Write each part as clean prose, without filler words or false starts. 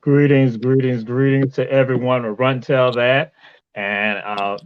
Greetings to everyone. Run tell that. And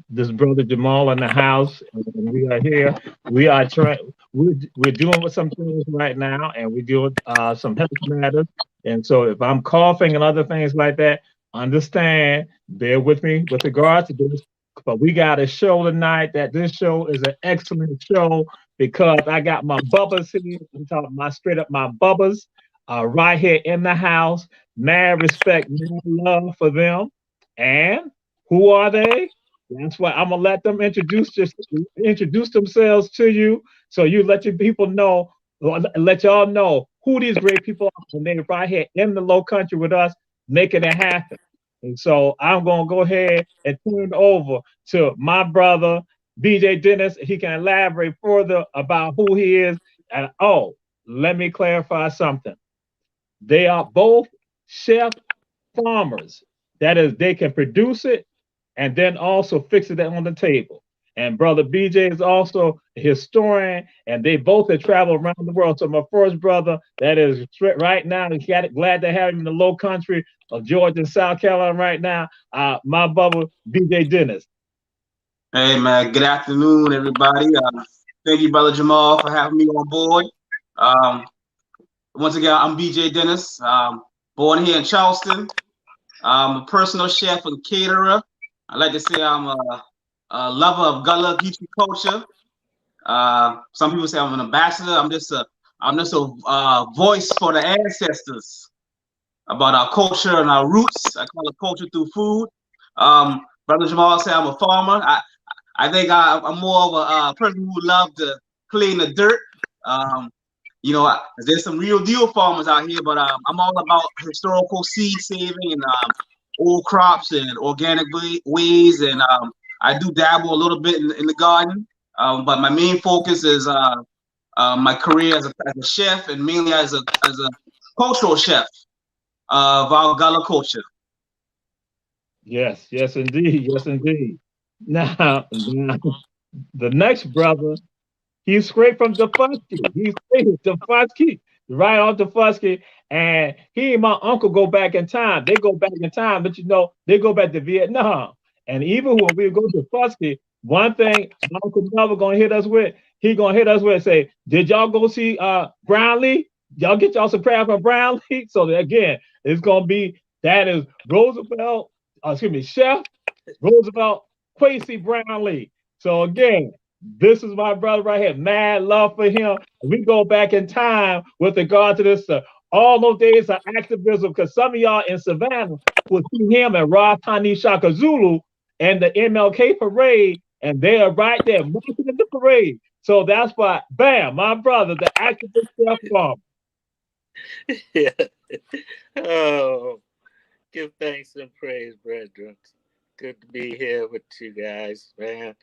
this brother Jamal in the house, and we are here. We are trying. We're doing with some things right now, and we deal with some health matters. And so, if I'm coughing and other things like that, understand. Bear with me with regards to this. But we got a show tonight. That this show is an excellent show because I got my bubbas here. I'm talking my straight up my bubbas right here in the house. Mad respect, mad love for them. And who are they? That's why I'm gonna let them introduce themselves to you, so you let your people know, let y'all know who these great people are, and they're right here in the low country with us, making it happen. And so I'm gonna go ahead and turn it over to my brother BJ Dennis. He can elaborate further about who he is. And oh, let me clarify something. They are both chef farmers. That is, they can produce it and then also fix it on the table. And brother BJ is also a historian, and they both have traveled around the world. So my first brother, that is right now, glad to have him in the low country of Georgia and South Carolina right now. My brother BJ Dennis. Hey man, good afternoon, everybody. Thank you, brother Jamal, for having me on board. Once again, I'm BJ Dennis. Born here in Charleston. I'm a personal chef and caterer. I like to say I'm a lover of Gullah Geechee culture. Some people say I'm an ambassador. I'm just a voice for the ancestors about our culture and our roots. I call it culture through food. Brother Jamal said I'm a farmer. I think I'm more of a person who loves to play in the dirt. You know, there's some real deal farmers out here, but I'm all about historical seed saving and old crops and organic ways. And I do dabble a little bit in the garden, but my main focus is my career as a chef, and mainly as a cultural chef of our Gullah culture. Yes, indeed. Now, the next brother, he's straight from Defusky. He's straight Defusky, right off Defusky. And he and my uncle go back in time. They go back in time, but you know, they go back to Vietnam. And even when we go to Defusky, one thing my Uncle Melvin gonna hit us with, he gonna hit us with and say, did y'all go see Brownlee? Y'all get y'all some crab from Brownlee? So again, it's gonna be, that is Chef Roosevelt Quasi Brownlee. So again, This is my brother right here. Mad love for him. We go back in time with regard to this. All those days of activism, because some of y'all in Savannah will see him and Ra Tani Shaka Zulu and the MLK parade, and they are right there marching in the parade. So that's why, bam, my brother, the activist self farm. Yeah. Oh, give thanks and praise, brethren. Good to be here with you guys, man.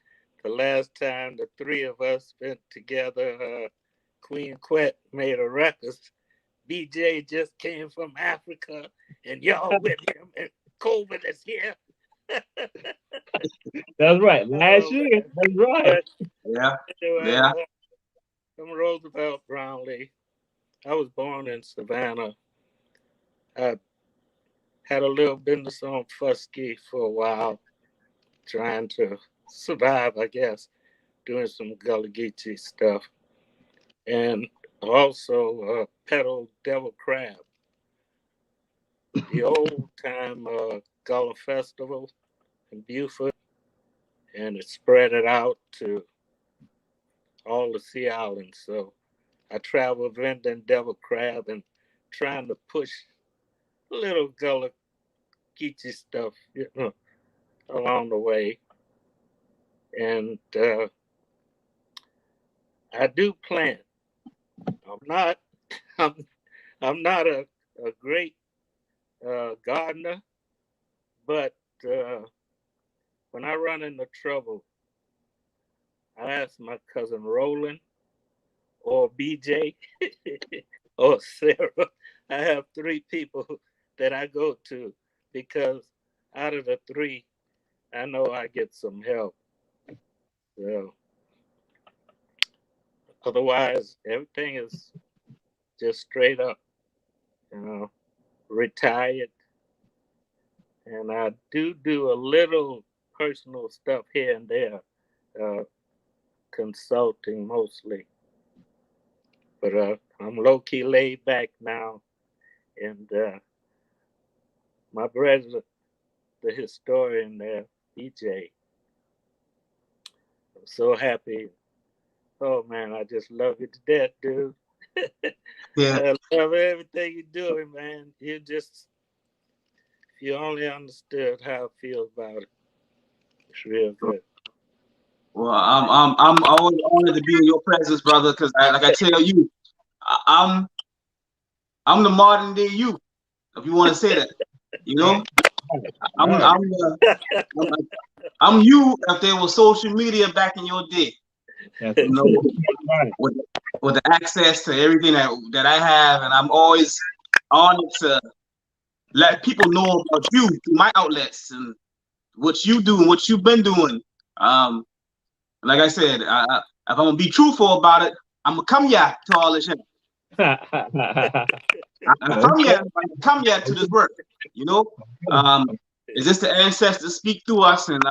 The last time the three of us been together, Queen Quet made a record. BJ just came from Africa, and y'all with him, and COVID is here. That's right. Last Oh, year. man. That's right. But Yeah, anyway, yeah. I'm Roosevelt Brownlee. I was born in Savannah. I had a little business on Fusky for a while, trying to survive, I guess, doing some Gullah Geechee stuff. And also pedal Devil Crab, the old time Gullah Festival in Beaufort, and it spread it out to all the Sea Islands. So I traveled vending Devil Crab and trying to push little Gullah Geechee stuff, along the way. And I do plant. I'm not. I'm. I'm not a great gardener, but when I run into trouble, I ask my cousin Roland or BJ or Sarah. I have three people that I go to because out of the three, I know I get some help. So otherwise, everything is just straight up, you know, retired. And I do a little personal stuff here and there, uh, consulting mostly. But I'm low key laid back now, and my brother, the historian there, EJ, I'm so happy. Oh man, I just love you to death, dude. Yeah. I love everything you're doing, man. If you only understood how I feel about it, it's real good. Well, I'm always honored to be in your presence, brother. Because like I tell you, I- I'm the modern day you, if you want to say that. You know, I'm Right. I'm I'm, I'm you if there was social media back in your day. That's You know, right. with with the access to everything that I have, and I'm always honored to let people know about you through my outlets and what you do and what you've been doing. Um, like I said, if I'm gonna be truthful about it, I'm gonna come here to all this shit. I come Okay. here, I come here to this work. You know, um, is this the ancestors speak through us, and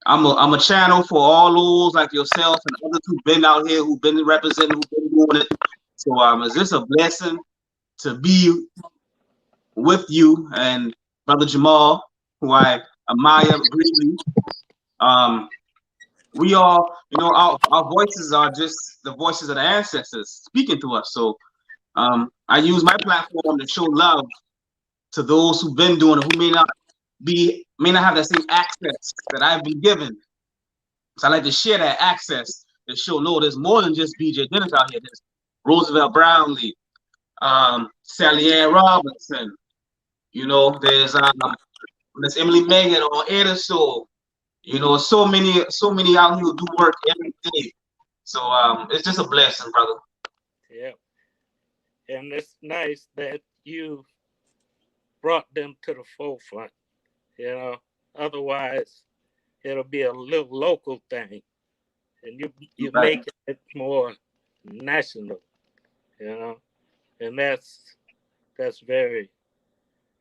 I'm a channel for all those like yourself and others who've been out here, who've been representing, who've been doing it. So is this a blessing to be with you and Brother Jamal, who I admire greatly. Um, we all, our voices are just the voices of the ancestors speaking to us. So I use my platform to show love to those who've been doing it, who may not have that same access that I've been given. So I like to share that access to show no, there's more than just BJ Dennis out here. There's Roosevelt Brownlee, Sally Ann Robinson. There's Emily Megan on Edison. So many out here who do work every day. So it's just a blessing, brother. Yeah, and it's nice that you brought them to the forefront. You know, otherwise it'll be a little local thing, and you Right. make it more national. You know, and that's very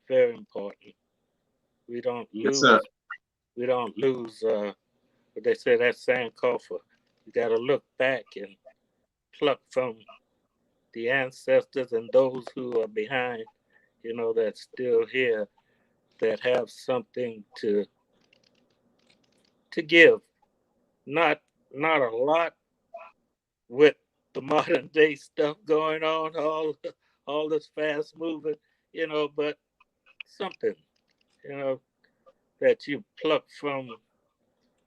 very important. We don't Yes, sir. lose we don't lose what they say, that Sankofa. You got to look back and pluck from the ancestors and those who are behind, that's still here, that have something to give, not not a lot with the modern day stuff going on, all this fast moving, but something, you know, that you pluck from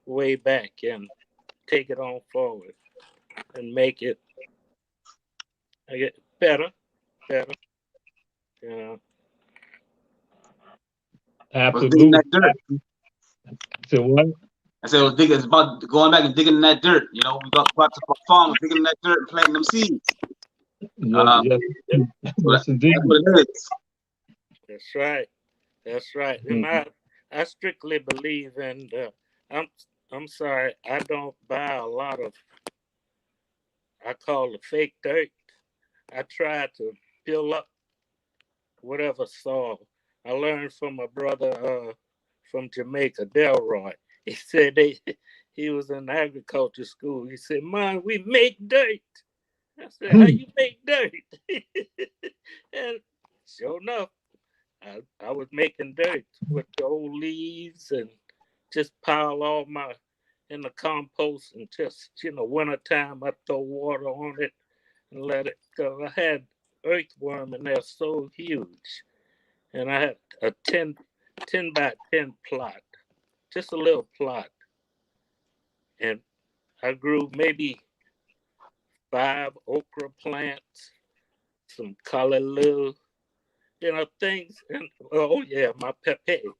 way back and take it on forward and make it better, better, you know. Was digging Absolutely. that dirt. So what? I said it was digging. It's about going back and digging in that dirt. You know, we got back to farm, digging in that dirt and planting them seeds. Yes, Um, yes, so yes, indeed. that's what it is. That's right. That's right. And Mhm. I strictly believe in I'm I'm sorry, I don't buy a lot of I call it fake dirt. I try to build up whatever soil. I learned from a brother from Jamaica, Delroy. He said he was in agriculture school. He said, "Man, we make dirt." I said, "How you make dirt?" And sure enough, I was making dirt with the old leaves and just pile all my in the compost and just wintertime I throw water on it and let it go. I had earthworm and they're so huge, and I had a 10 by 10 plot, just a little plot, and I grew maybe 5 okra plants, some callaloo, things, and oh yeah, my pepper,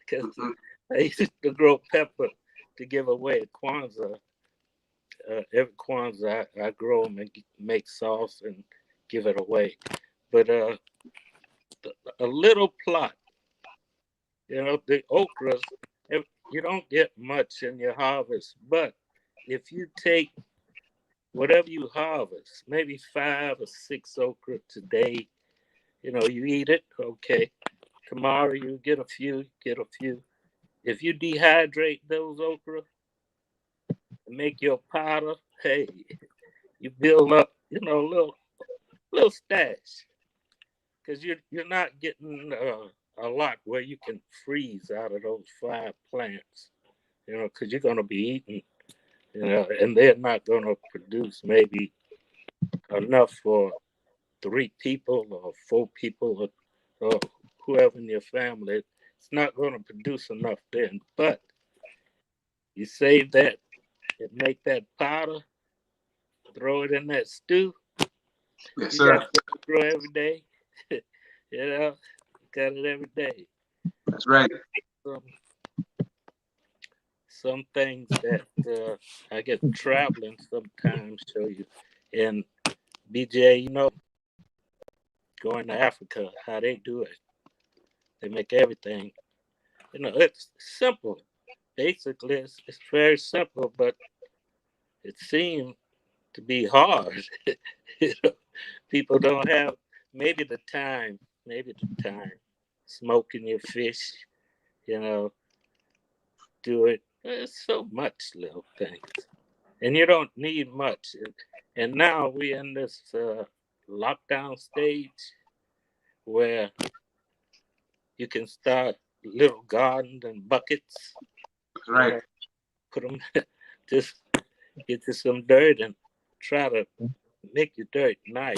because Mhm. I used to grow pepper to give away at Kwanzaa. Every Kwanzaa, I grow them and make sauce and give it away. But a little plot, the okras, you don't get much in your harvest. But if you take whatever you harvest, maybe 5 or 6 okra today, you eat it, okay. Tomorrow you get a few, get a few. If you dehydrate those okra and make your powder, hey, you build up, a little stash, because you're not getting a lot where you can freeze out of those 5 plants, because you're going to be eating, and they're not going to produce maybe enough for 3 people or 4 people or whoever in your family. It's not going to produce enough then, but you save that and make that powder, throw it in that stew. Yes, You got sir. something to grow every day. You got it every day. That's right. Some, some things that I get traveling sometimes show you. And BJ, going to Africa, how they do it. They make everything. It's simple. Basically, it's very simple, but it seems to be hard. You know, people don't have maybe the time, smoking your fish, you know, do it. There's so much little things, and you don't need much. And now we're in this lockdown stage where you can start little gardens and buckets, That's you right. know, put them, just get you some dirt and try to make your dirt nice.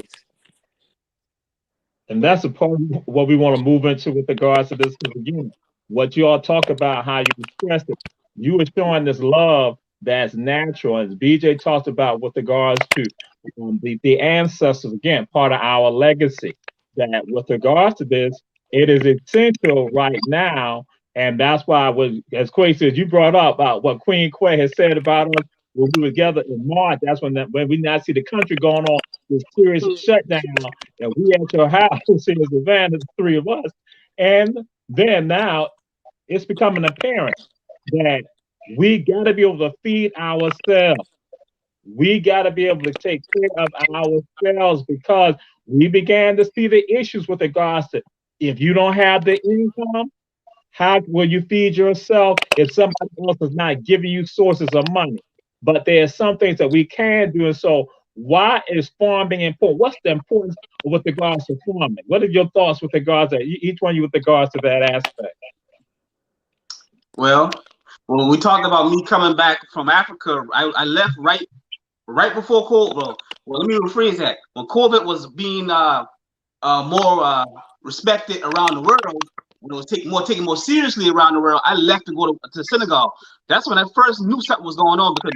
And But that's a part of what we want to move into with regards to this. 'Cause again, what you all talk about, how you express it, you were showing this love that's natural, as BJ talked about with regards to the ancestors. Again, part of our legacy. That with regards to this, it is essential right now, and that's why I was, as Quay said, you brought up about what Queen Quay has said about us when we were together in March. That's when we now see the country going on this serious shutdown and we at your house in Savannah, the 3 of us. And then now it's becoming apparent that we got to be able to feed ourselves. We got to be able to take care of ourselves because we began to see the issues with regards to if you don't have the income, how will you feed yourself if somebody else is not giving you sources of money? But there are some things that we can do. And so, why is farming important? What's the importance with regards to farming? What are your thoughts with regards to each one of you with regards to that aspect? Well, when we talked about me coming back from Africa, I left right before COVID. Well, let me rephrase that. When COVID was being more respected around the world, and it was taken more seriously around the world, I left to go to Senegal. That's when I first knew something was going on, because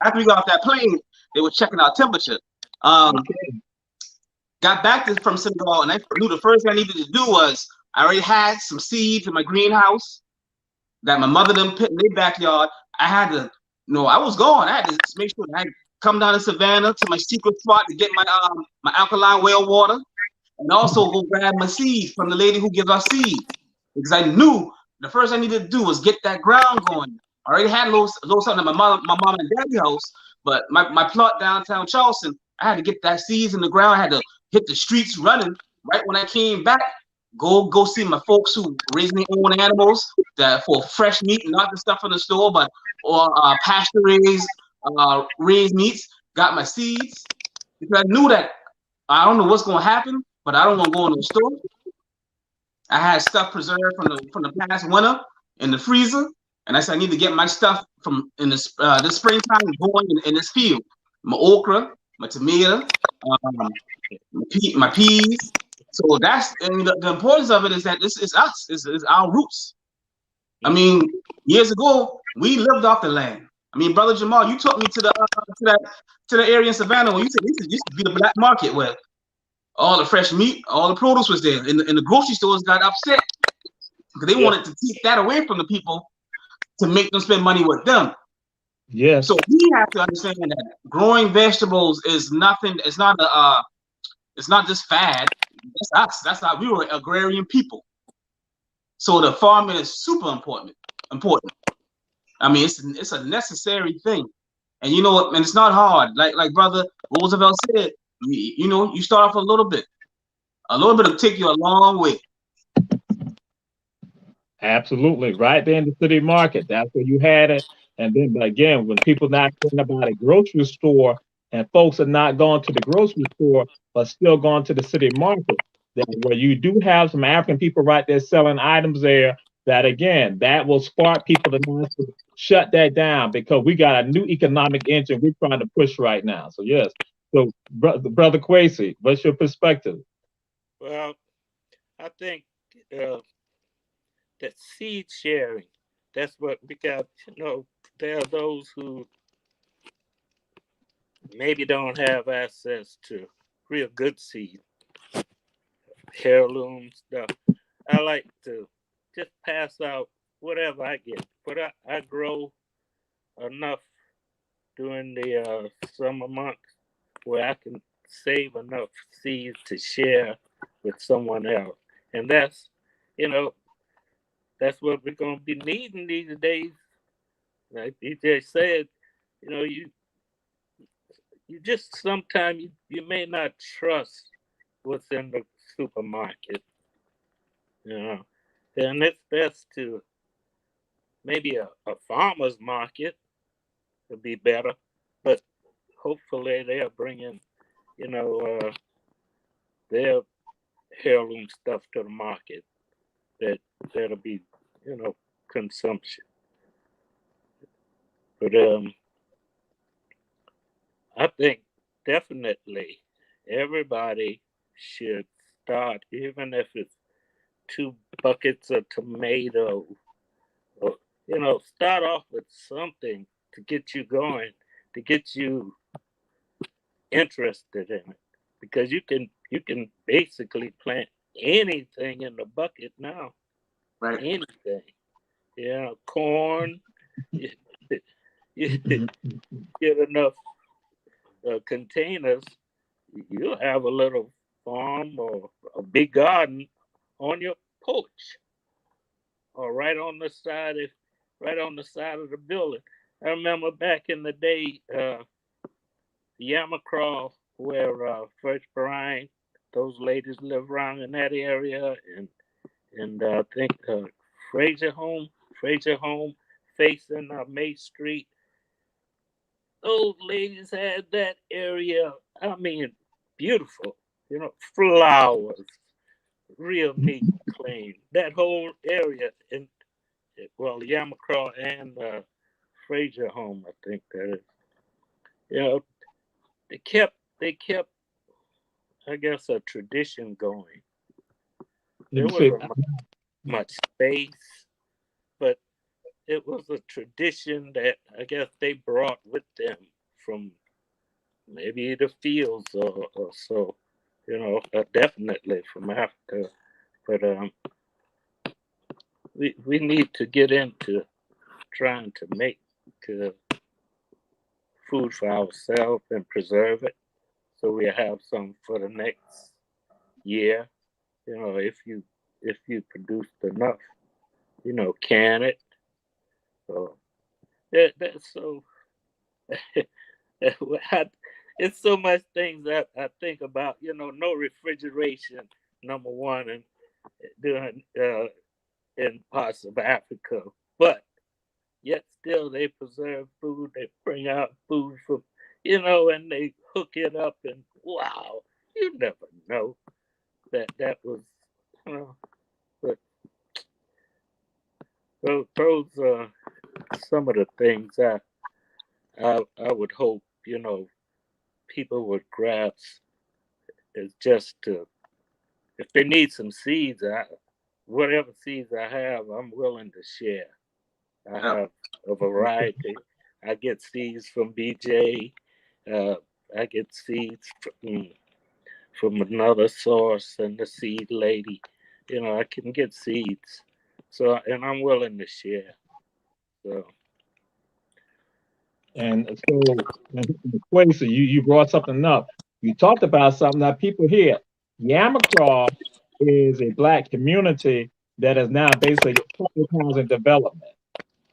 after we got off that plane, they were checking our temperature. Got back from Senegal, and I knew the first thing I needed to do was, I already had some seeds in my greenhouse that my mother done put in their backyard. I had to, I was gone. I had to make sure that I come down to Savannah to my secret spot to get my alkaline well water, and also go grab my seeds from the lady who gives us seeds, because I knew the first thing I needed to do was get that ground going. I already had a little something at my mom and daddy house, but my plot downtown Charleston, I had to get that seeds in the ground. I had to hit the streets running. Right when I came back, go see my folks who raise their own animals for fresh meat, not the stuff in the store, but pasture raised meats. Got my seeds, because I knew that I don't know what's going to happen, but I don't want to go in the store. I had stuff preserved from the past winter in the freezer, and I said I need to get my stuff from in the springtime going in this field. My okra, my tomato, my peas. So that's, and the importance of it is that this is us. It's our roots. I mean, years ago we lived off the land. I mean, Brother Jamal, you took me to the area in Savannah where you said this used to be the black market where all the fresh meat, all the produce was there, and the grocery stores got upset because they wanted to take that away from the people to make them spend money with them. Yes. So we have to understand that growing vegetables is nothing. It's not just fad. That's us. That's how we were agrarian people. So the farming is super important. I mean, it's a necessary thing, and you know what? And it's not hard. Like Brother Roosevelt said, you start off a little bit. A little bit will take you a long way. Absolutely. Right there in the city market. That's where you had it. And then, but again, when people not thinking about a grocery store and folks are not going to the grocery store, but still going to the city market, that where you do have some African people right there selling items there, that again, that will spark people to shut that down, because we got a new economic engine we're trying to push right now. So yes. So Brother Kwesi, what's your perspective? Well, I think that seed sharing, that's what we got. There are those who maybe don't have access to real good seed, heirloom stuff. I like to just pass out whatever I get, but I grow enough during the summer months where I can save enough seeds to share with someone else. And that's what we're going to be needing these days. Like DJ said, you just sometimes you may not trust what's in the supermarket. And it's best to maybe a farmer's market would be better, but hopefully they're bringing, their heirloom stuff to the market that'll be, consumption. But I think definitely everybody should start, even if it's 2 buckets of tomato, or start off with something to get you going, to get you interested in it, because you can basically plant anything in the bucket now. Right. Anything. Corn. You get enough containers, you'll have a little farm or a big garden on your porch, or right on the side of the building. I remember back in the day, Yamacraw, where First Bryan, those ladies live around in that area, and I think Fraser Home facing May Street. Those ladies had that area, I mean, beautiful, flowers, real neat, clean. That whole area, and well, Yamacraw and Fraser home, I think that is. You know, they kept, I guess, a tradition going. There wasn't much space, but it was a tradition that I guess they brought with them from maybe the fields or so, definitely from Africa. But we need to get into trying to make uh, food for ourselves and preserve it, so we have some for the next year. If you produced enough, can it. So that's so. It's so much things that I think about. No refrigeration, number one, and doing in parts of Africa, but yet still they preserve food. They bring out food from, and they hook it up, and wow, you never know that was, but those are some of the things I would hope, people would grasp, is just to, if they need some seeds, whatever seeds I have, I'm willing to share. I have a variety. I get seeds from BJ. I get seeds from another source and the seed lady. I can get seeds. So, and I'm willing to share. So, And so, Quasi, you brought something up. You talked about something that people hear. Yamacraw is a Black community that is now basically public housing development.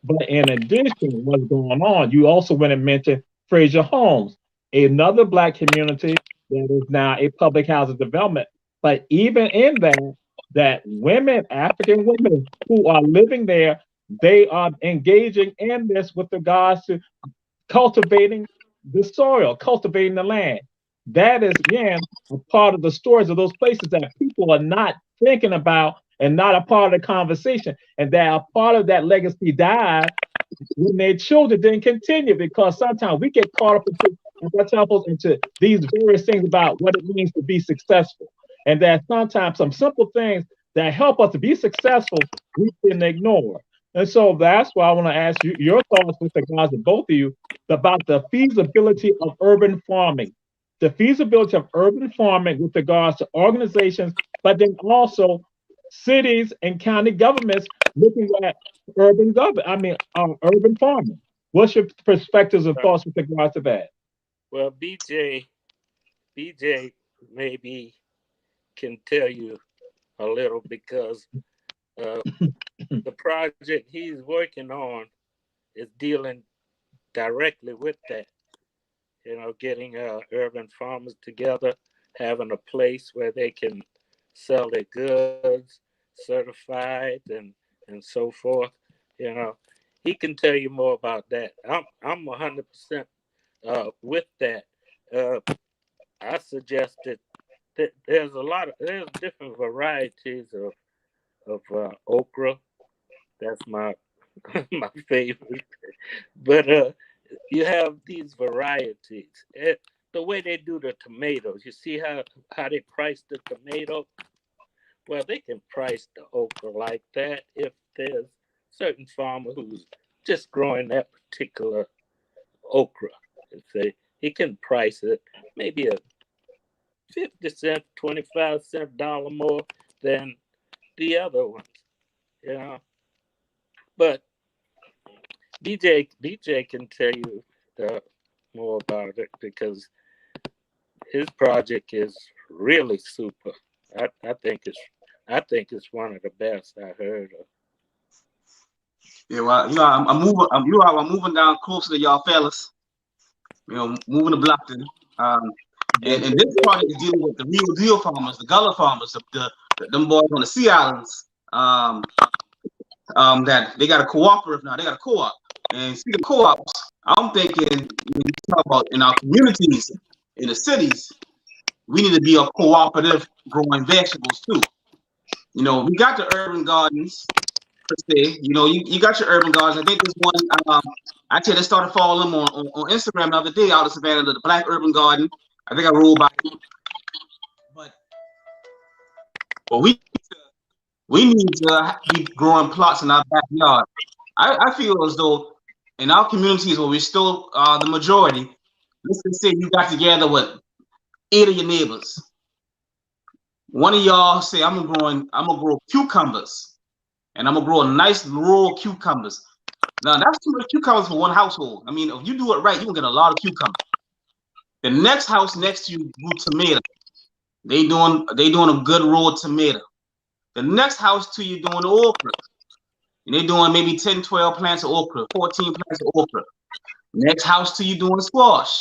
But in addition, what's going on, you also went and mentioned Fraser Homes, another Black community that is now a public housing development. But even in that women, African women who are living there, they are engaging in this with regards to cultivating the soil, cultivating the land. That is, again, a part of the stories of those places that people are not thinking about and not a part of the conversation. And that a part of that legacy died when their children didn't continue, because sometimes we get caught up into these various things about what it means to be successful. And that sometimes some simple things that help us to be successful, we can ignore. And so that's why I want to ask you your thoughts with regards to both of you about the feasibility of urban farming. The feasibility of urban farming with regards to organizations, but then also cities and county governments looking at urban farming. What's your perspectives and thoughts with regards to that? well, BJ maybe can tell you a little, because the project he's working on is dealing directly with that. Getting urban farmers together, having a place where they can sell their goods, certified and so forth. You know, he can tell you more about that. I'm 100% with that. I suggested that there's different varieties of okra. That's my my favorite. But you have these varieties. The way they do the tomatoes, you see how they price the tomato? Well, they can price the okra like that if there's certain farmer who's just growing that particular okra. And say he can price it maybe a 50 cent, 25 cent dollar more than the other ones, you know. But BJ can tell you more about it, because his project is really super. I think it's one of the best I heard of. Yeah, well, I'm moving down closer to y'all fellas. Moving to Blockton. And this project is dealing with the real deal farmers, the Gullah farmers, them boys on the Sea Islands. That they got a cooperative now. They got a co-op. And speaking of co-ops, I'm thinking when you talk about in our communities, in the cities, we need to be a cooperative growing vegetables too. We got the urban gardens, per se. You know, you got your urban gardens. I think there's one. Actually, they started following them on Instagram the other day out of Savannah, the Black Urban Garden. I think I rolled by it. But we need to be growing plots in our backyard. I feel as though in our communities where we're still the majority, let's just say you got together with 8 of your neighbors. One of y'all say, I'm gonna grow cucumbers, and I'm gonna grow a nice raw cucumbers. Now that's too much cucumbers for one household. I mean, if you do it right, you can get a lot of cucumbers. The next house next to you grew tomato. They doing a good raw tomato. The next house to you doing okra. And they're doing maybe 10, 12 plants of okra, 14 plants of okra. Next house to you doing squash.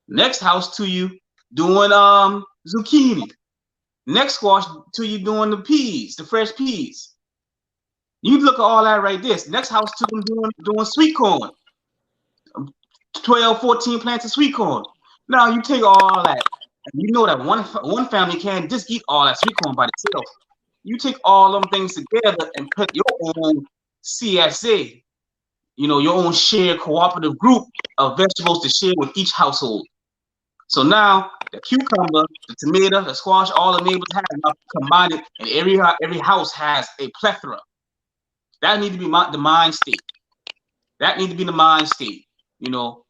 Next house to you doing zucchini. Next squash to you doing the peas, the fresh peas. You look at all that right there. Next house to them doing sweet corn. 12, 14 plants of sweet corn. Now you take all that, and you know that one family can't just eat all that sweet corn by itself. You take all them things together and put your own CSA, you know, your own shared cooperative group of vegetables to share with each household. So now the cucumber, the tomato, the squash, all the neighbors have now combined it, and every house has a plethora. That need to be the mind state. That need to be the mind state. You know,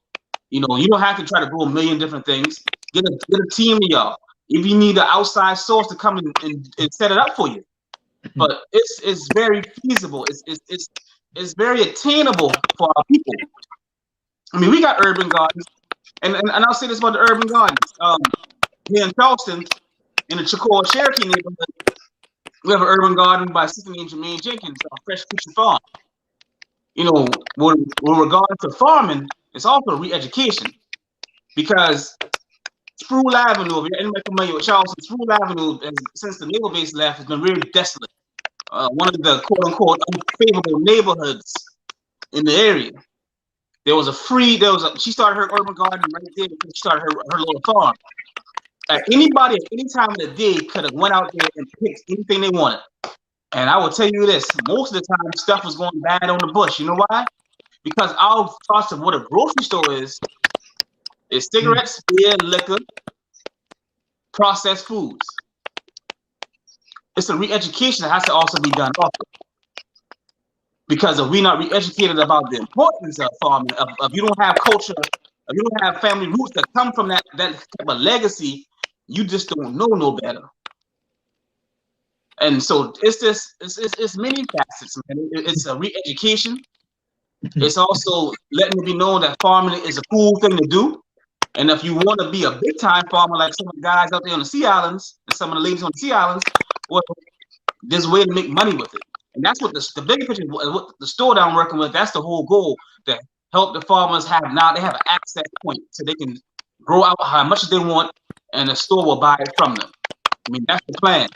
you don't have to try to grow a million different things. Get a team of y'all. If you need an outside source to come and set it up for you. But it's very feasible. It's very attainable for our people. I mean, we got urban gardens, and I'll say this about the urban gardens. Here in Charleston, in the Chickasaw Cherokee neighborhood, we have an urban garden by a sister named Jermaine Jenkins, a Fresh Future Farm. You know, with regard to farming, it's also re-education, because Sproul Avenue, if anybody familiar with Charleston, Sproul Avenue, since the naval base left, has been really desolate. One of the quote-unquote unfavorable neighborhoods in the area. She started her urban garden right there because she started her little farm. Anybody at any time of the day could have went out there and picked anything they wanted. And I will tell you this, most of the time stuff was going bad on the bush. You know why? Because our thoughts of what a grocery store is cigarettes, beer, liquor, processed foods. It's a re-education that has to also be done also. Because if we're not re-educated about the importance of farming, if you don't have culture, if you don't have family roots that come from that type of legacy, you just don't know no better. And so it's many facets, man. It's a re-education. It's also letting it be known that farming is a cool thing to do. And if you want to be a big time farmer like some of the guys out there on the Sea Islands and some of the ladies on the Sea Islands, well, there's a way to make money with it. And that's what the bigger picture, what the store that I'm working with, that's the whole goal, to help the farmers have an access point so they can grow out how much they want and the store will buy it from them. I mean, that's the plan.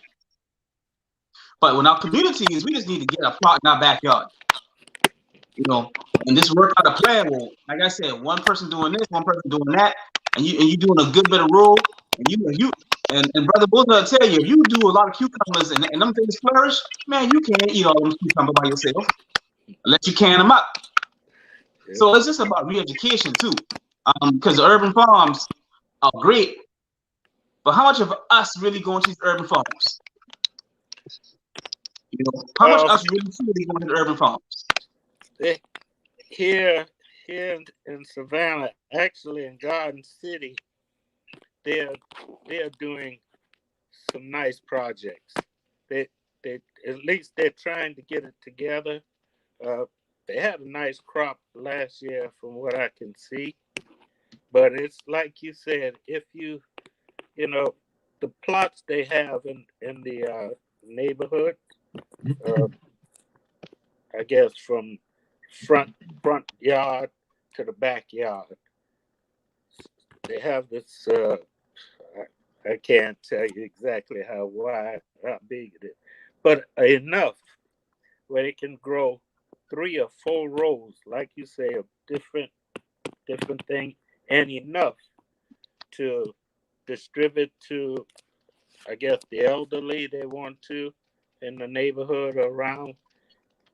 But in our communities, we just need to get a plot in our backyard. You know, and just work out a plan. Well, like I said, one person doing this, one person doing that, and you doing a good bit of rural, and Brother Bull will tell you, if you do a lot of cucumbers and them things flourish, man, you can't eat all them cucumbers by yourself unless you can them up. Yeah. So it's just about re-education too, because urban farms are great, but how much of us really going to these urban farms? You know, how much us really going to the urban farms? Here in Savannah, actually in Garden City, they're doing some nice projects. They at least they're trying to get it together. They had a nice crop last year from what I can see. But it's like you said, if you know, the plots they have in the neighborhood, I guess from front yard to the backyard, they have this, I can't tell you exactly how wide, how big it is, but enough where it can grow 3 or 4 rows, like you say, of different things, and enough to distribute to, I guess, the elderly they want to in the neighborhood around.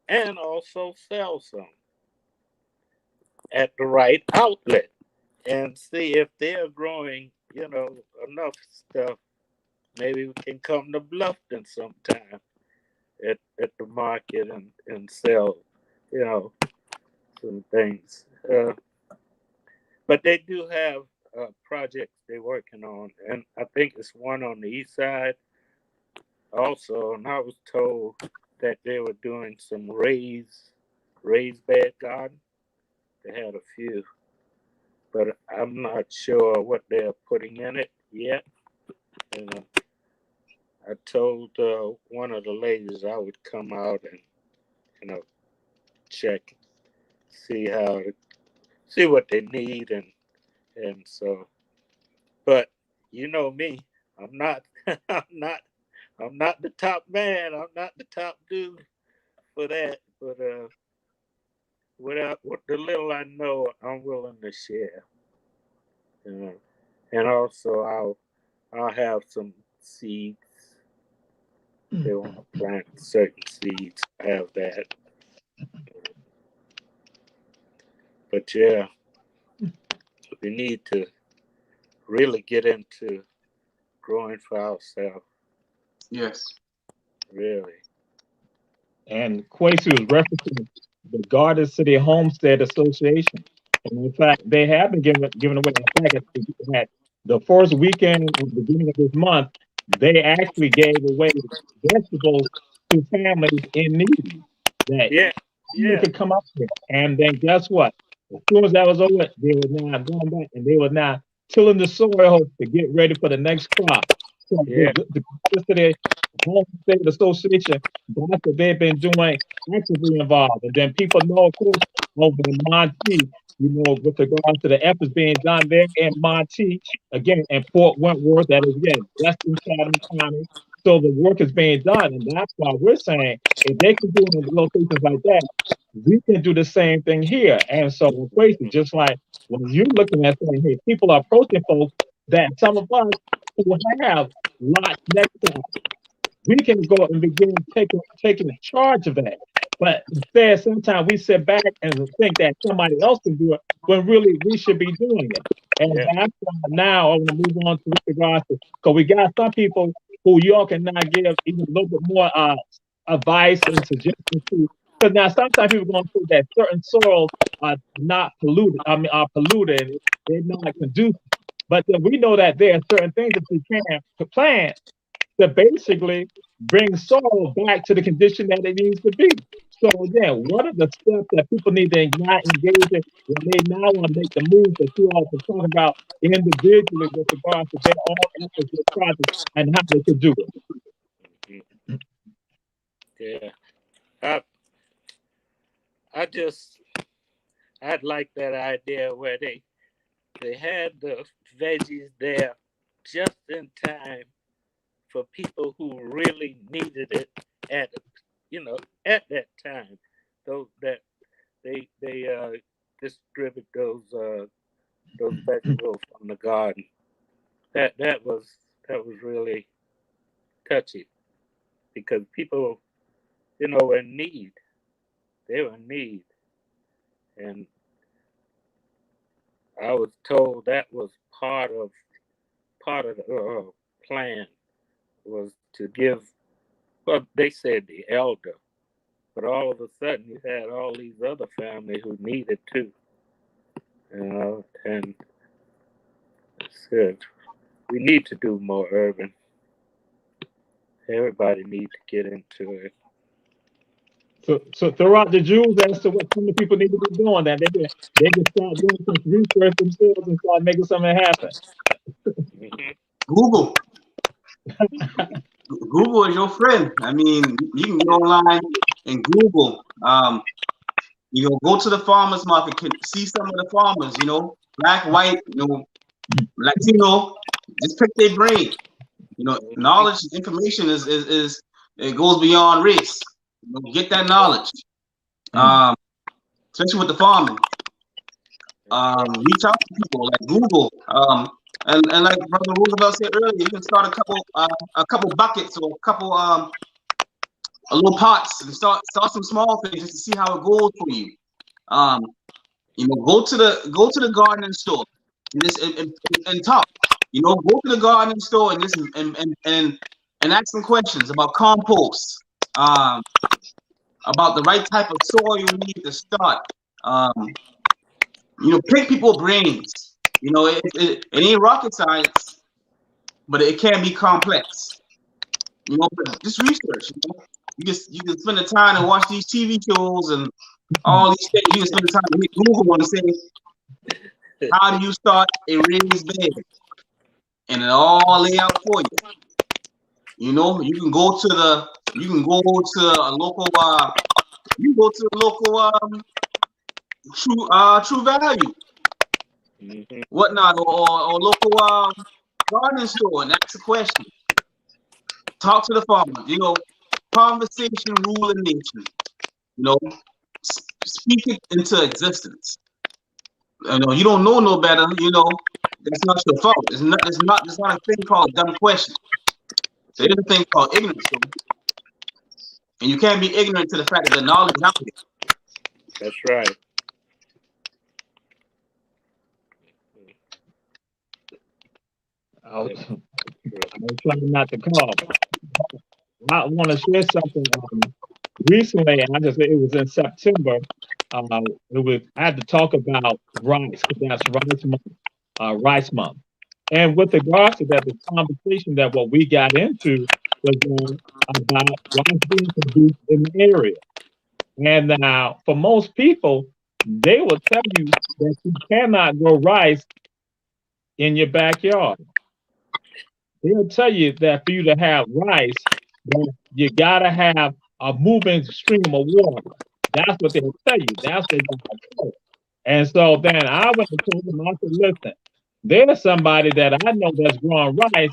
and also sell some at the right outlet and see if they're growing, enough stuff. Maybe we can come to Bluffton sometime at the market and sell, some things. But they do have projects they're working on, and I think it's one on the east side also. And I was told that they were doing some raised bed garden. They had a few, but I'm not sure what they're putting in it yet. And I told one of the ladies I would come out and check, see see what they need, and so. But you know me, I'm not I'm not the top man. I'm not the top dude for that. But what the little I know, I'm willing to share. You know, and also I'll have some seeds. They want to plant certain seeds. I have that. But yeah, we need to really get into growing for ourselves. Yes. Really. And Quasi was referencing the Garden City Homestead Association. And in fact, they have been giving away. In fact, at the first weekend at the beginning of this month, they actually gave away vegetables to families in need that Yeah. you Yeah. could come up here. And then guess what? As soon as that was over, they were now going back and they were now tilling the soil to get ready for the next crop. So Yeah. the Garden City Homestead Association, that's what they've been doing, actively involved. And then people know, of course, over in Monty, with regards to the efforts being done there in Monty, again, in Fort Wentworth, that is, again, Western Chatham County. So the work is being done. And that's why we're saying if they can do it in locations like that, we can do the same thing here. And so we're crazy, just like when you're looking at saying, hey, people are approaching folks that some of us who have lots next to us, we can go and begin taking charge of that. But instead, sometimes we sit back and think that somebody else can do it when really we should be doing it. And Yeah. that's why now I want to move on to regards to, because we got some people who y'all can now give even a little bit more advice and suggestions to. Because now sometimes people are going to say that certain soils are not polluted. I mean, are polluted. They're not conducive. But then we know that there are certain things that you can plant to basically bring soil back to the condition that it needs to be. So again, what are the steps that people need to not engage in when they now want to make the move that you all been talking about individually with regards to their own efforts, their projects, and how they could do it? Yeah. I I'd like that idea where they had the veggies there just in time for people who really needed it at at that time. Those that they distribute those vegetables from the garden. That was really touchy because people were in need. They were in need, and I was told that was part of the plan was to give. Well, they said the elder, but all of a sudden you had all these other families who needed too, and it's good. We need to do more urban. Everybody needs to get into it. So throw out the jewels as to what some of the people need to be doing. That they can start doing some research themselves and start making something happen. Mm-hmm. Google. Google is your friend. I mean, you can go online and Google. Go to the farmers market, can see some of the farmers. Black, white, Latino. Just pick their brain. Knowledge, information is it goes beyond race. Get that knowledge. Especially with the farming. Reach out to people like Google. And like Brother Roosevelt said earlier, you can start a couple buckets or a couple a little pots and start some small things just to see how it goes for you. You know, go to the gardening store and just and talk. You know, go to the gardening store and just and ask some questions about compost, about the right type of soil you need to start. You know, pick people's brains. You know, it ain't rocket science, but it can be complex. You know, but just research. You know, you can spend the time and watch these TV shows and all these things. You can spend the time to Google and say, how do you start a raised bed? And it all lay out for you. You know, you can go to a local True Value, whatnot, or local gardening store and ask a question. Talk to the farmer. You know, conversation rule in nature. You know, speak it into existence. You know, you don't know no better. You know, that's not your fault. It's not a thing called dumb question. There is a thing called ignorance, though. And you can't be ignorant to the fact that the knowledge is out there. That's right. I'm trying not to call. I want to share something. Recently, and it was in September. I had to talk about rice because that's rice month. And with regards to that, the conversation that what we got into was about rice being produced in the area. And now, for most people, they will tell you that you cannot grow rice in your backyard. They'll tell you that for you to have rice, that you gotta have a moving stream of water. That's what they'll tell you. That's what they'll tell you. And so then I went to tell them, I said, listen, there's somebody that I know that's growing rice,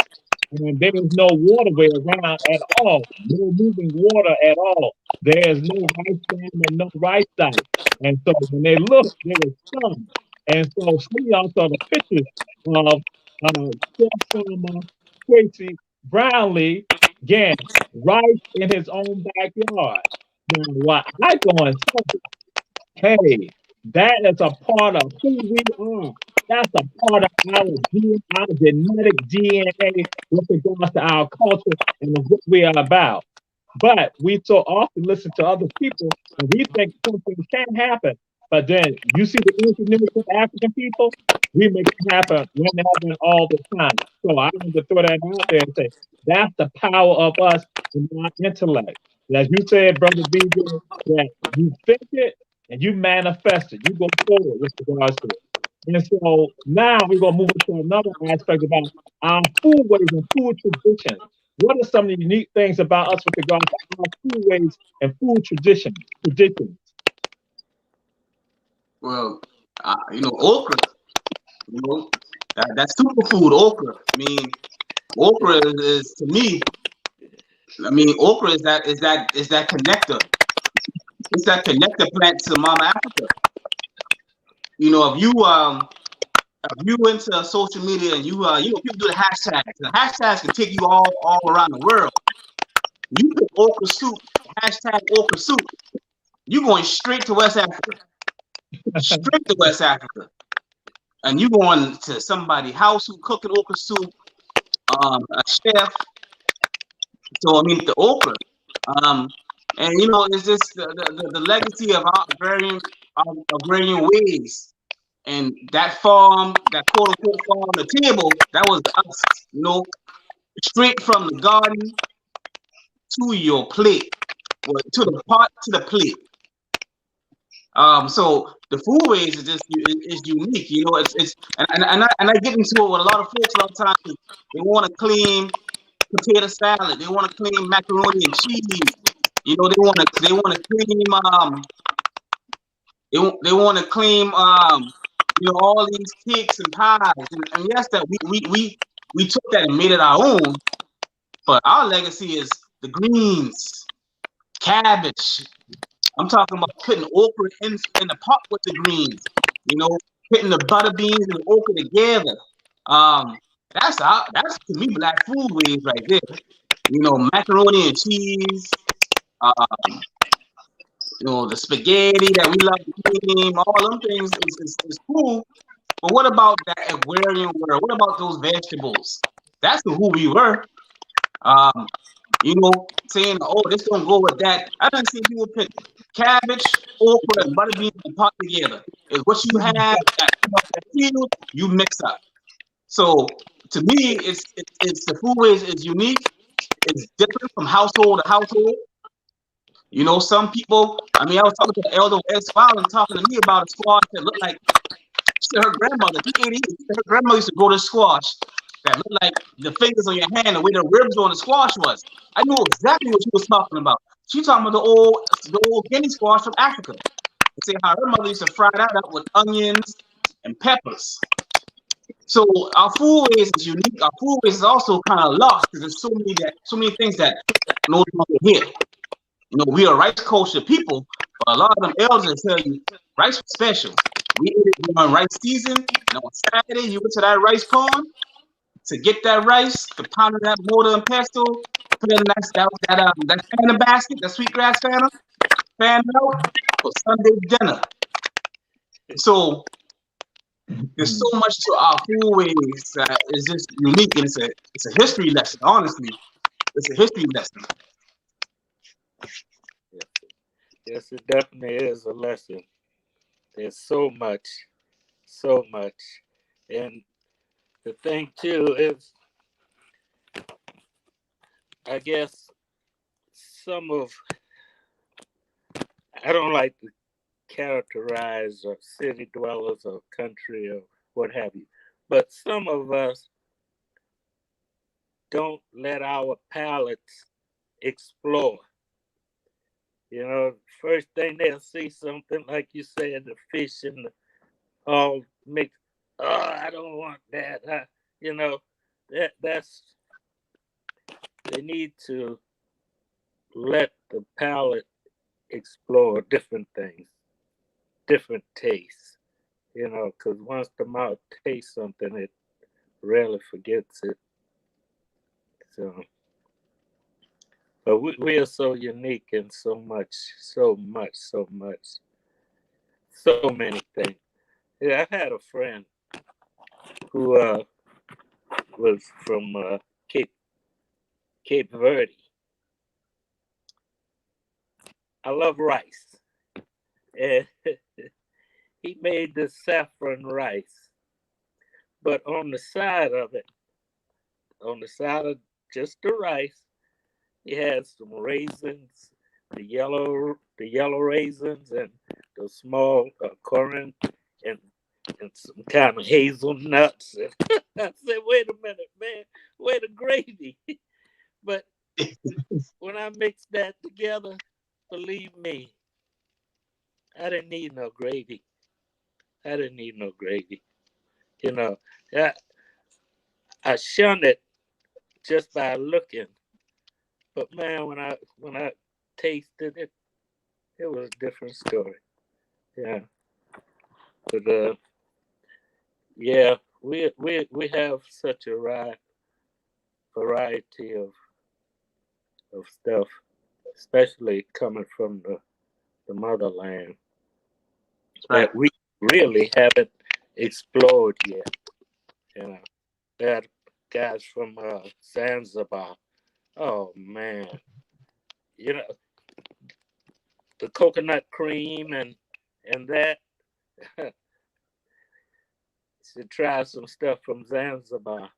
and there is no waterway around at all, no moving water at all. There is no rice farm and no rice site. And so when they looked, there was some. And so some of y'all saw the pictures of Chef Farmer Quincy Brownlee, again, rice in his own backyard. Now, what I go and say, hey, that is a part of who we are. That's a part of our genetic DNA with regards to our culture and what we are about. But we so often listen to other people and we think something can happen. But then you see the ingenuity of African people, we make it happen when it happens all the time. So I want to throw that out there and say that's the power of us and our intellect. As you said, Brother BJ, that you think it and you manifest it. You go forward with regards to it. And so now we're going to move into another aspect about our food ways and food traditions. What are some of the unique things about us with regards to our food ways and food traditions? Well, you know, okra. You know, that's superfood, okra. I mean, okra is to me. I mean, okra is that connector. It's that connector plant to Mama Africa. You know, if you into social media and you know, people do the hashtags. The hashtags can take you all around the world. You put okra soup, hashtag okra soup, you going straight to West Africa. Straight to West Africa. And you going to somebody's house who cooking okra soup, a chef. So I mean the okra. And you know, it's just the legacy of our varying ways. And that farm, that quote unquote farm, the table, that was us, you know, straight from the garden to your plate, or to the pot to the plate. So the food ways is unique, you know. It's and I get into it with a lot of folks a lot of times. They want to claim potato salad, they want to claim macaroni and cheese, you know. They want to claim they want to claim you know, all these cakes and pies, and yes, that we took that and made it our own. But our legacy is the greens, cabbage. I'm talking about putting okra in the pot with the greens. You know, putting the butter beans and the okra together. That's to me black food ways right there. You know, macaroni and cheese. The spaghetti that we love to eat, all them things is cool. But what about that agrarian world? What about those vegetables? That's who we were. Um, saying, oh, this don't go with that. I done seen people pick cabbage, okra, and butter beans and pot together. Is what you have at the field, you mix up. So to me, it's the food is unique. It's different from household to household. Some people. I mean, I was talking to the elder ex-father and talking to me about a squash that looked like her grandmother. Her grandmother used to grow this squash that looked like the fingers on your hand, the way the ribs on the squash was. I knew exactly what she was talking about. She talking about the old guinea squash from Africa. And say how her mother used to fry that up with onions and peppers. So our food ways is unique. Our food ways is also kind of lost because there's so many things that no longer here. We are rice culture people, but a lot of them elders tell you rice was special. We ate it during rice season, and on Saturday you went to that rice pond to get that rice, to pound that mortar and pestle, put in that fanner basket, that sweetgrass fanner, fan out for Sunday dinner. So there's so much to our food ways that is just unique, and it's a history lesson. Honestly, it's a history lesson. Yes, it definitely is a lesson. There's so much, and the thing too is, I guess I don't like to characterize city dwellers or country or what have you, but some of us don't let our palates explore. First thing they'll see something like you said, the fish and all mixed. Oh, I don't want that. That's they need to let the palate explore different things, different tastes. Because once the mouth tastes something, it rarely forgets it. So, but we are so unique in so many things. Yeah, I had a friend who was from Cape Verde. I love rice. And he made the saffron rice. But on the side of just the rice, he had some raisins, the yellow raisins, and the small corn and some kind of hazelnuts. I said, wait a minute, man, where the gravy? But when I mixed that together, believe me, I didn't need no gravy. I shunned it just by looking. But man, when I tasted it, it was a different story. Yeah. But yeah, we have such a variety of stuff, especially coming from the motherland that we really haven't explored yet. That guys from Zanzibar. Oh man, you know the coconut cream and that. Should try some stuff from Zanzibar.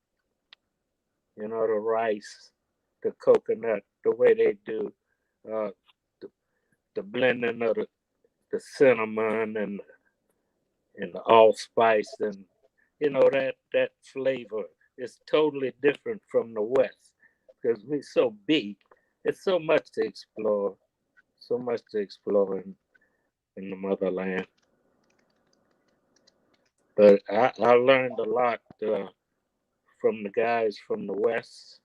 The rice, the coconut, the way they do uh, the blending of the cinnamon and the allspice, and that flavor is totally different from the West because we're so big. It's so much to explore, in the motherland. But I learned a lot from the guys from the West.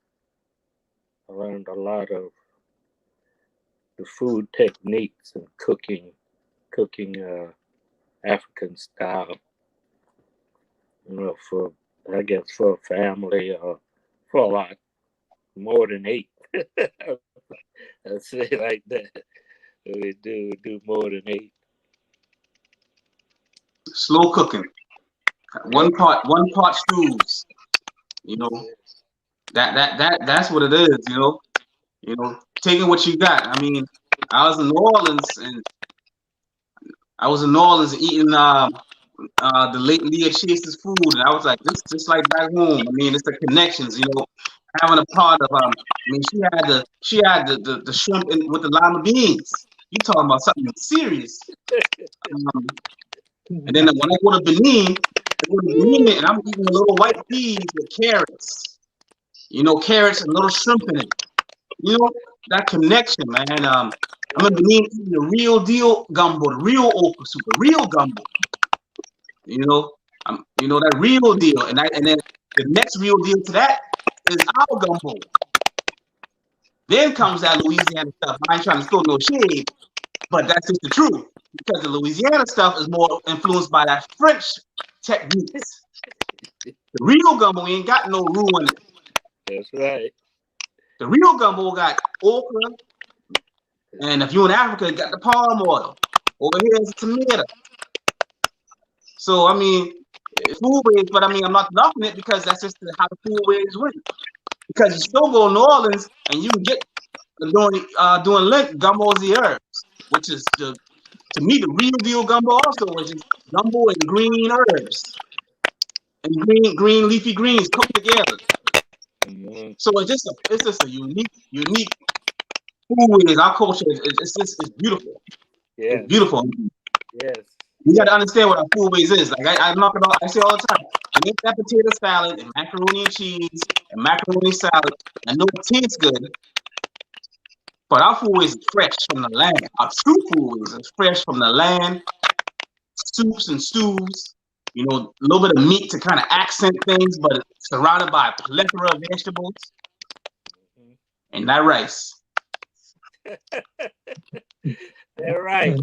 I learned a lot of the food techniques and cooking African style. For a family or for a lot more than 8. I say it like that. We do more than 8. Slow cooking. One pot stews. You know, that's what it is, taking what you got. I mean, I was in New Orleans and eating the late Leah Chase's food, and I was like, this just like back home. I mean, it's the connections, having a part of I mean, she had the shrimp with the lima beans. You talking about something serious. And then when I go to Benin, and I'm eating a little white peas with carrots. Carrots and little shrimp in it. That connection, man. I'm in Benin eating the real deal gumbo, the real okra soup, the real gumbo. That real deal, and then the next real deal to that is our gumbo. Then comes that Louisiana stuff. I ain't trying to throw no shade, but that's just the truth. Because the Louisiana stuff is more influenced by that French techniques. The real gumbo ain't got no roux in it. That's right. The real gumbo got okra, and if you're in Africa, it got the palm oil. Over here is tomato. So I mean, foodways, but I mean, I'm not knocking it because that's just how the foodways went. Because you still go to New Orleans and you can get doing Lent gumbo the herbs, which is to me the real deal gumbo also, which is gumbo and green herbs and green leafy greens cooked together. So it's just a unique foodways. Our culture it's beautiful. Yeah. It's beautiful. Yes. You got to understand what our foodways is. Like I say all the time, I make that potato salad and macaroni and cheese and macaroni salad. I know it tastes good, but our foodways is fresh from the land. Our true foodways is fresh from the land. Soups and stews, a little bit of meat to kind of accent things, but it's surrounded by a plethora of vegetables and that rice. They're right.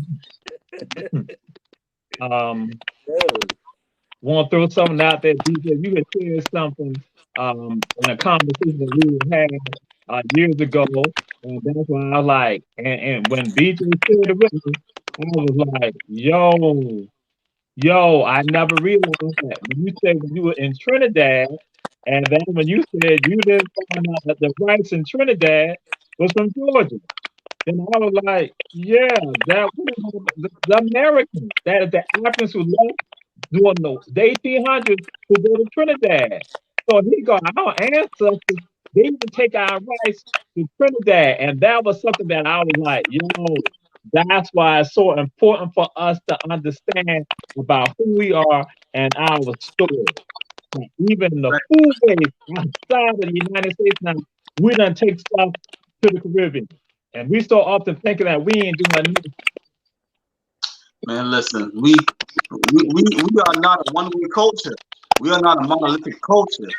Want to throw something out there, DJ? You had shared something in a conversation that we had years ago, and that's why I was like, and when BJ shared it with me, I was like, yo, I never realized that when you said when you were in Trinidad, and then when you said you didn't find out that the rice in Trinidad was from Georgia. And I was like, yeah, that the Americans, that is the Africans who left during the 1800s to go to Trinidad. So he got our ancestors, they used to take our rice to Trinidad. And that was something that I was like, that's why it's so important for us to understand about who we are and our story. Even the foodways outside of the United States now, we done take stuff to the Caribbean. And we so often thinking that we ain't doing nothing. Man, listen, we are not a one-way culture. We are not a monolithic culture.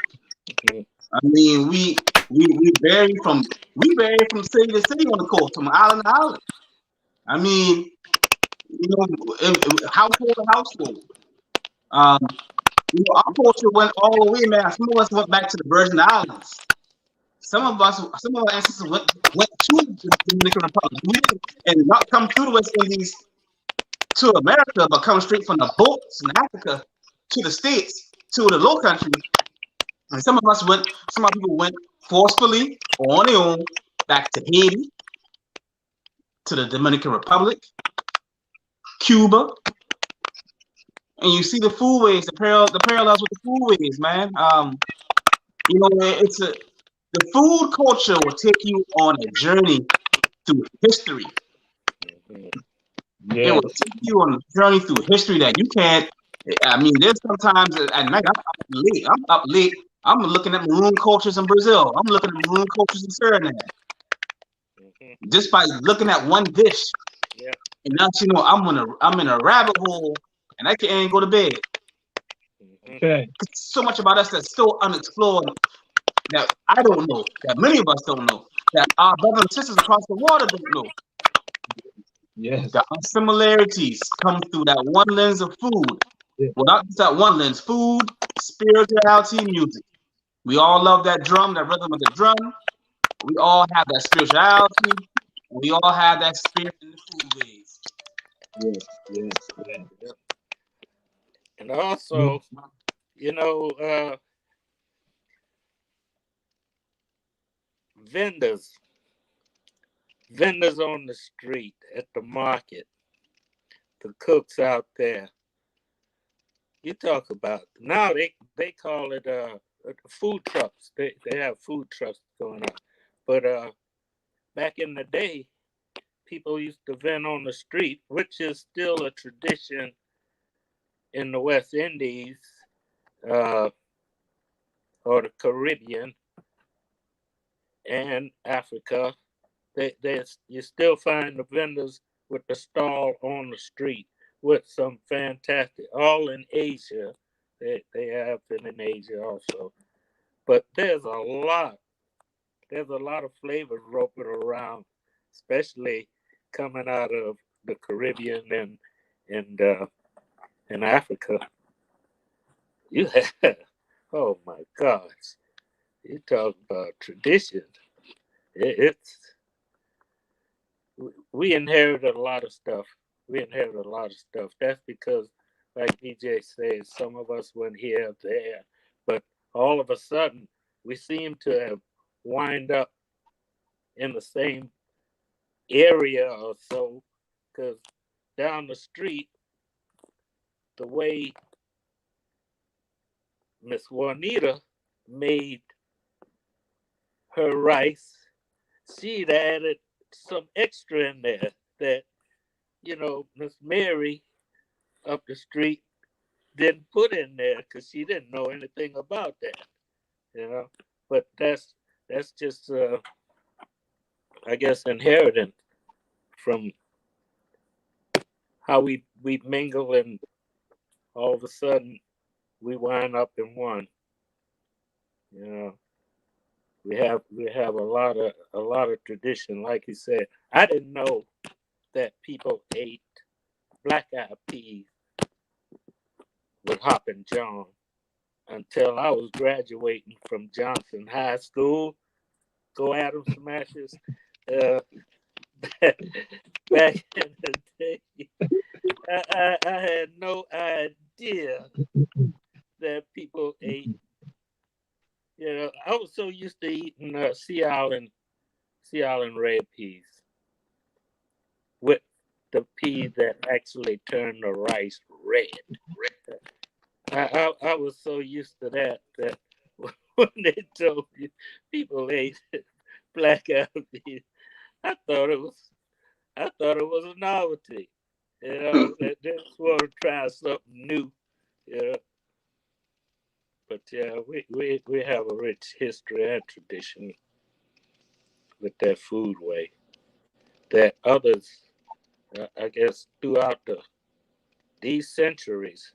I mean, we vary from city to city on the coast, from island to island. I mean, household to household. Our culture went all the way, man. Some of us went back to the Virgin Islands. Some of our ancestors went to the Dominican Republic and not come through the West Indies to America, but come straight from the boats in Africa to the States, to the Low Country. And some of people went forcefully or on their own back to Haiti, to the Dominican Republic, Cuba. And you see the foodways, the parallels with the foodways, man. The food culture will take you on a journey through history. Yes. It will take you on a journey through history that you can't. I mean, there's sometimes at night I'm up late. I'm looking at maroon cultures in Brazil. I'm looking at maroon cultures in Suriname. Just by looking at one dish. Yeah. And now I'm in a rabbit hole and I can't go to bed. Okay. So much about us that's still unexplored that I don't know, that many of us don't know, that our brothers and sisters across the water don't know. Yes. The similarities come through that one lens of food. Yeah. Well, not just that one lens, food, spirituality, music. We all love that drum, that rhythm of the drum. We all have that spirituality. We all have that spirit in the foodways. Yes, yes, yes. Yep. And also, you know, vendors, vendors on the street, at the market, the cooks out there. You talk about now they call it food trucks. They have food trucks going on, but back in the day, people used to vent on the street, which is still a tradition in the West Indies uh, or the Caribbean and Africa. You still find the vendors with the stall on the street with some fantastic, all in Asia. They have it in Asia also. But there's a lot of flavors roping around, especially coming out of the Caribbean and Africa. You have, oh my gosh, you talk about tradition. It's we inherited a lot of stuff. We inherited a lot of stuff. That's because, like BJ says, some of us went here, there, but all of a sudden we seem to have wind up in the same area or so, because down the street, the way Miss Juanita made her rice, she'd added some extra in there that, Miss Mary up the street didn't put in there because she didn't know anything about that, you know. But that's just, I guess, inherited from how we mingle, and all of a sudden we wind up in one. You know, we have a lot of tradition. Like you said, I didn't know that people ate black eyed peas with Hoppin' John until I was graduating from Johnson High School. Go Adam Smashes. Uh, back in the day, I had no idea that people ate. I was so used to eating Sea Island red peas with the peas that actually turn the rice red. I was so used to that when they told me people ate black eyed peas, I thought it was a novelty. They just want to try something new. You know, but yeah, we have a rich history and tradition with that food way that others, I guess, throughout these centuries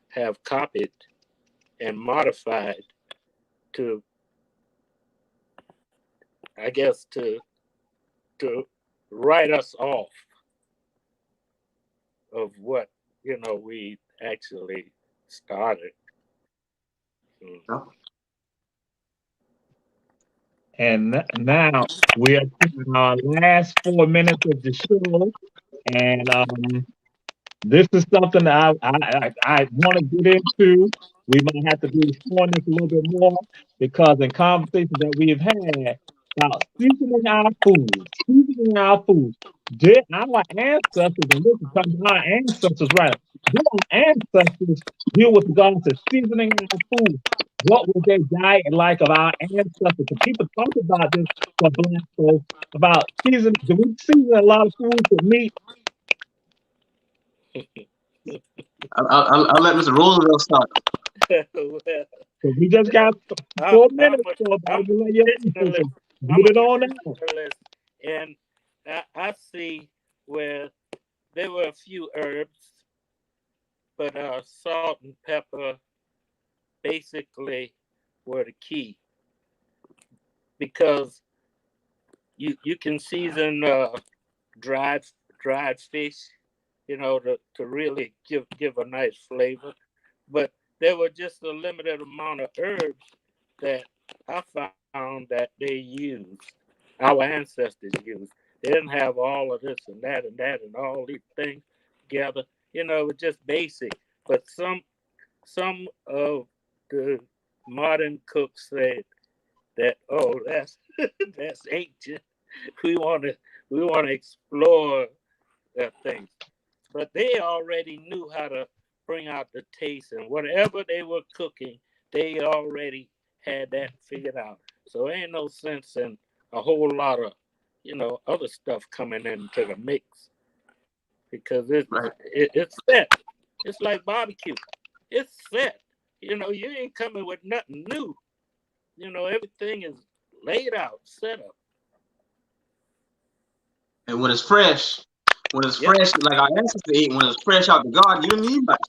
have copied and modified to, I guess, to write us off of what we actually started. And now we are in our last 4 minutes of the show, and this is something that I want to get into. We might have to be exploring this a little bit more because in conversations that we've had about seasoning our food, did our ancestors, and this is talking about our ancestors, right? Did our ancestors deal with regards to seasoning our food? What was their diet like of our ancestors? Because people talk about this for black folks about seasoning. Do we season a lot of foods with meat? I'll let Mr. Roosevelt start. Well, So we just got I'm, 4 minutes, I'm, a, so I'm baby, let a your traditionalist. so I'm get a it on out. traditionalist, and I see where there were a few herbs, but salt and pepper basically were the key, because you can season dried dried fish, to really give a nice flavor, but there were just a limited amount of herbs that I found that they used, our ancestors used. They didn't have all of this and that and all these things together. You know, it was just basic. But some of the modern cooks said that, oh, that's that's ancient. We want to explore that things. But they already knew how to bring out the taste, and whatever they were cooking, they already had that figured out. So ain't no sense in a whole lot of, other stuff coming into the mix, because it's set. It's like barbecue. It's set. You ain't coming with nothing new. Everything is laid out, set up. And when it's fresh, like our ancestors ate, when it's fresh out the garden, you don't need much.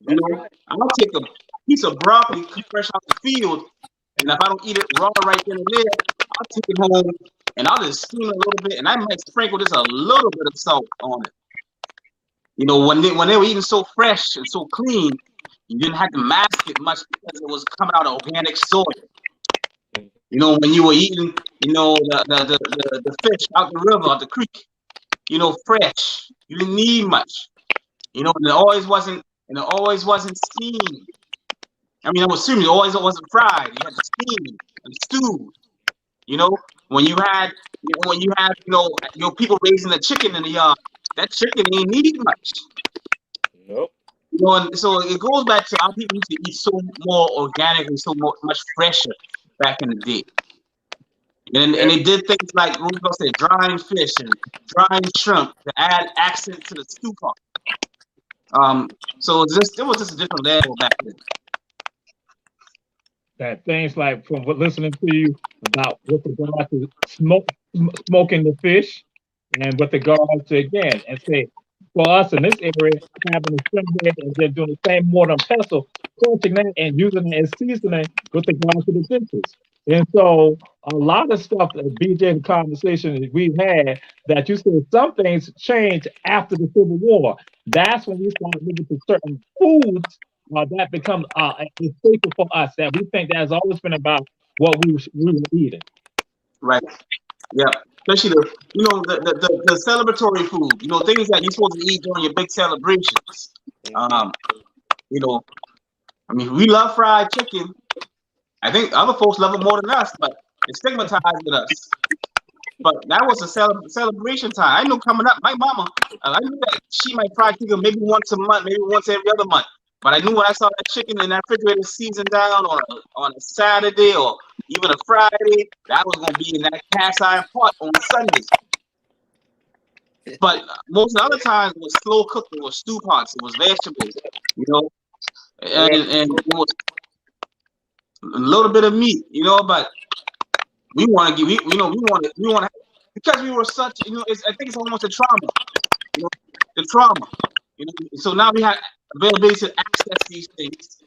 Right. I'll take a piece of broccoli fresh out the field, and if I don't eat it raw right then and there, I'll take it home and I'll just steam it a little bit, and I might sprinkle just a little bit of salt on it. When they were eating so fresh and so clean, you didn't have to mask it much because it was coming out of organic soil. When you were eating, the fish out the river, out the creek, fresh. You didn't need much. And it always wasn't steamed. I mean, I was assuming it wasn't fried. You had to steam and stew. When you had your people raising the chicken in the yard, that chicken ain't need much. Nope. And so it goes back to our people used to eat so more organic and so much fresher back in the day. And they did things like Roosevelt said, drying fish and drying shrimp to add accent to the stew pot. So it was just a different level back then. That things like from listening to you about with regard to smoking the fish, and with regard to again, and say for us in this area having a swim head and then doing the same mortar and pestle, crushing that and using it as seasoning with regard to the dishes. And so a lot of stuff that BJ, the conversation that we've had, that you said some things changed after the Civil War. That's when we start moving to certain foods that becomes a staple for us, that we think that has always been about what we were eating. Right. Yeah. Especially the celebratory food. Things that you're supposed to eat during your big celebrations. I mean, we love fried chicken. I think other folks love it more than us, but it's stigmatized with us. But that was a celebration time. I knew coming up, my mama, I knew that she might fry chicken maybe once a month, maybe once every other month. But I knew when I saw that chicken in that refrigerator seasoned down on a Saturday or even a Friday, that was going to be in that cast iron pot on Sundays. But most of the other times it was slow cooked, it was stew pots, it was vegetables, and it was a little bit of meat, but we want to because we were such, I think it's almost a trauma, the trauma, so now we have availability to access these things,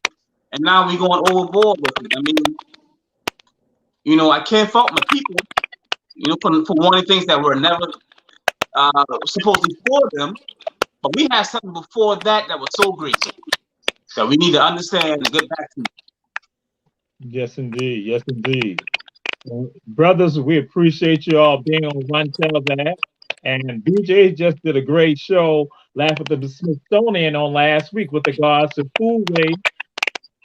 and now we're going overboard with it. I mean, I can't fault my people, for wanting things that were never supposedly for them, but we had something before that was so great that we need to understand and get back to. Yes, indeed. Yes, indeed. Brothers, we appreciate you all being on One Tell That. And BJ just did a great show, Laugh at the Smithsonian, on last week with regards to food waste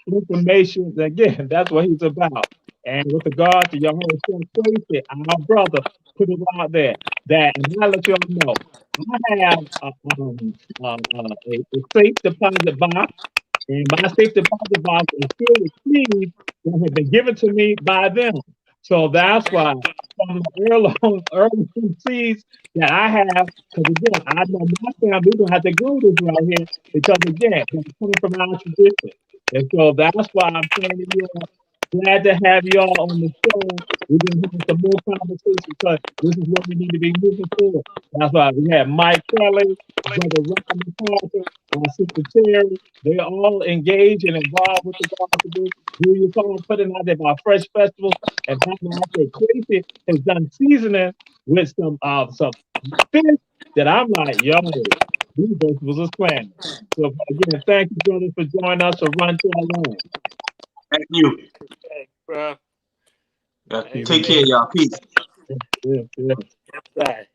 information. Again, that's what he's about. And with regard to your whole Tracy, our brother, put it out there that, and I'll let you all know, I have a safe deposit box, and my safe deposit box is filled with seeds that have been given to me by them. So that's why some heirloom seeds that I have, because again, I know my family gonna have to grow this right here, because again, it's coming from our tradition. And so that's why I'm saying to you all, glad to have you all on the show. We're going to have some more conversations, because this is what we need to be moving forward. That's why we have Mike Kelly, Brother Ron McCarthy, our Sister Terry. They're all engaged and involved with the God to do. Julius Hall putting out there about Fresh Festivals. And like I said, Quincy has done seasoning with some fish that I'm like, yo, these vegetables are splendid. So again, thank you, brothers, for joining us for Run to Our Land. Thank you. Thanks, bro. Take care, y'all. Peace. Yes, yes. Right.